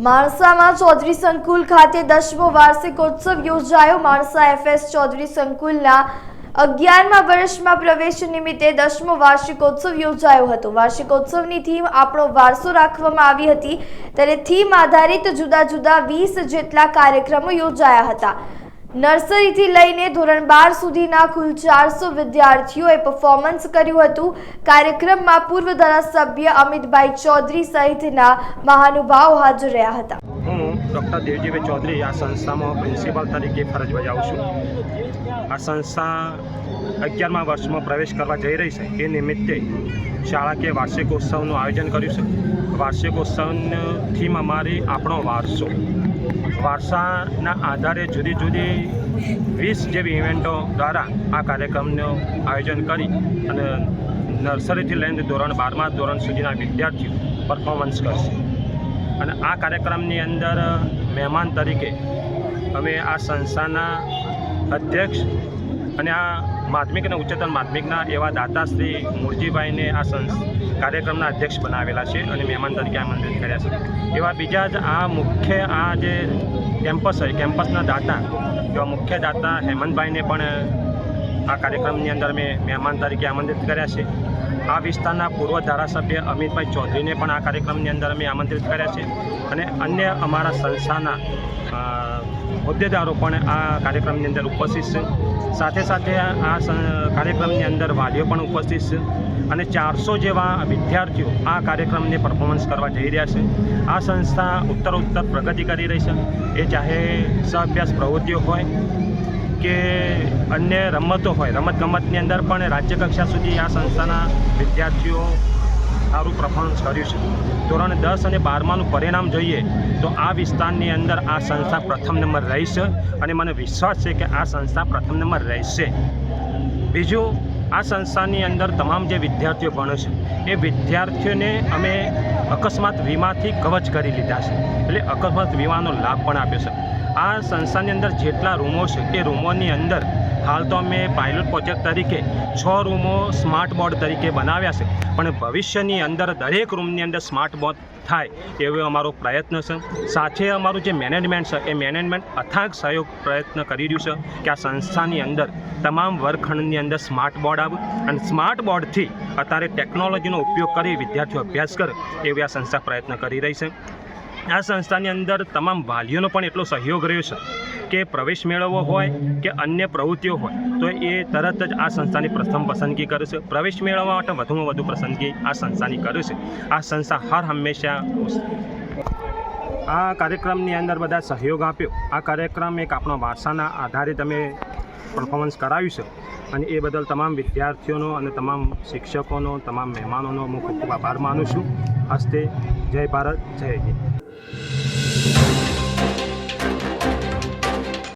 માણસામાં ચૌધરી સંકુલ ખાતે 10મો વાર્ષિકોત્સવ યોજાયો। માણસા એફએસ ચૌધરી સંકુલના 11મા વર્ષમાં પ્રવેશ નિમિત્તે 10મો વાર્ષિકોત્સવ યોજાયો હતો। વાર્ષિકોત્સવની થીમ આપણો વારસો રાખવામાં આવી હતી, ત્યારે થીમ આધારિત જુદા જુદા 20 જેટલા કાર્યક્રમો યોજાયા હતા। નર્સરીથી લઈને ધોરણ 12 સુધીના કુલ 400 વિદ્યાર્થીઓએ પરફોર્મન્સ કર્યું હતું। કાર્યક્રમમાં પૂર્વ ધારાસભ્ય અમિતભાઈ ચૌધરી સહિતના મહાનુભાવો હાજર રહ્યા હતા। હું ડૉક્ટર દેવજીભાઈ ચૌધરી આ સંસ્થામાં પ્રિન્સિપાલ તરીકે ફરજ બજાવું છું। આ સંસ્થા 11મા વર્ષમાં પ્રવેશ કરવા જઈ રહી છે, એ નિમિત્તે શાળાકીય વાર્ષિકોત્સવનું આયોજન કર્યું છે। વાર્ષિકોત્સવની થીમ અમારી આપણો વારસો। વારસાના આધારે જુદી જુદી 20 જેવી ઇવેન્ટો દ્વારા આ કાર્યક્રમનું આયોજન કરી અને નર્સરીથી લઈને ધોરણ 12મા ધોરણ સુધીના વિદ્યાર્થીઓ પરફોર્મન્સ કરશે। અને આ કાર્યક્રમની અંદર મહેમાન તરીકે અમે આ સંસ્થાના અધ્યક્ષ અને આ માધ્યમિક અને ઉચ્ચતર માધ્યમિકના એવા દાતા શ્રી મૂળજીભાઈને આ કાર્યક્રમના અધ્યક્ષ બનાવેલા છે અને મહેમાન તરીકે આમંત્રિત કર્યા છે। એવા બીજા જ આ મુખ્ય આ જે કેમ્પસ હોય, કેમ્પસના દાતા એવા મુખ્ય દાતા હેમંતભાઈને પણ આ કાર્યક્રમની અંદર મેં મહેમાન તરીકે આમંત્રિત કર્યા છે। આ વિસ્તારના પૂર્વ ધારાસભ્ય અમિતભાઈ ચૌધરીને પણ આ કાર્યક્રમની અંદર અમે આમંત્રિત કર્યા છે અને અન્ય અમારા સંસ્થાના હોદ્દેદારો પણ આ કાર્યક્રમની અંદર ઉપસ્થિત છે। સાથે સાથે આ કાર્યક્રમની અંદર વાલીઓ પણ ઉપસ્થિત છે અને 400 જેવા વિદ્યાર્થીઓ આ કાર્યક્રમને પરફોર્મન્સ કરવા જઈ રહ્યા છે। આ સંસ્થા ઉત્તરોત્તર પ્રગતિ કરી રહી છે, એ ચાહે સહઅભ્યાસ પ્રવૃત્તિઓ હોય કે અન્ય રમતો હોય, રમતગમતની અંદર પણ રાજ્યકક્ષા સુધી આ સંસ્થાના વિદ્યાર્થીઓ સારું પરફોર્મન્સ કર્યું છે। ધોરણ 10 અને 12માનું પરિણામ જોઈએ તો આ વિસ્તારની અંદર આ સંસ્થા પ્રથમ નંબર રહેશે અને મને વિશ્વાસ છે કે આ સંસ્થા પ્રથમ નંબર રહેશે। બીજું, આ સંસ્થાની અંદર તમામ જે વિદ્યાર્થીઓ ભણે છે એ વિદ્યાર્થીઓને અમે અકસ્માત વીમાથી કવચ કરી લીધા છે, એટલે અકસ્માત વીમાનો લાભ પણ આપ્યો છે। આ સંસ્થાની અંદર જેટલા રૂમો છે એ રૂમોની અંદર હાલ તો અમે પાયલોટ પ્રોજેક્ટ તરીકે 6 રૂમો સ્માર્ટ બોર્ડ તરીકે બનાવ્યા છે, પણ ભવિષ્યની અંદર દરેક રૂમની અંદર સ્માર્ટ બોર્ડ થાય એવો અમારો પ્રયત્ન છે। સાથે અમારું જે મેનેજમેન્ટ છે એ મેનેજમેન્ટ અથાગ સહયોગ પ્રયત્ન કરી રહ્યું છે કે આ સંસ્થાની અંદર તમામ વર્ગખંડની અંદર સ્માર્ટ બોર્ડ આવે અને સ્માર્ટ બોર્ડથી અત્યારે ટેકનોલોજીનો ઉપયોગ કરી વિદ્યાર્થીઓ અભ્યાસ કરે એવી આ સંસ્થા પ્રયત્ન કરી રહી છે। આ સંસ્થાની અંદર તમામ વાલીઓનો પણ એટલો સહયોગ રહ્યો છે કે પ્રવેશ મેળવવો હોય કે અન્ય પ્રવૃત્તિઓ હોય તો એ તરત જ આ સંસ્થાની પ્રથમ પસંદગી કરે છે। પ્રવેશ મેળવવા માટે વધુમાં વધુ પસંદગી આ સંસ્થાની કરે છે। આ સંસ્થા હર હંમેશા આ કાર્યક્રમની અંદર બધા સહયોગ આપ્યો। આ કાર્યક્રમ એક આપણા વારસાના આધારિત અમે પરફોર્મન્સ કરાવ્યું છે અને એ બદલ તમામ વિદ્યાર્થીઓનો અને તમામ શિક્ષકોનો, તમામ મહેમાનોનો હું ખૂબ ખૂબ આભાર માનું છું। હસ્તે જય ભારત, જય હિન્દ।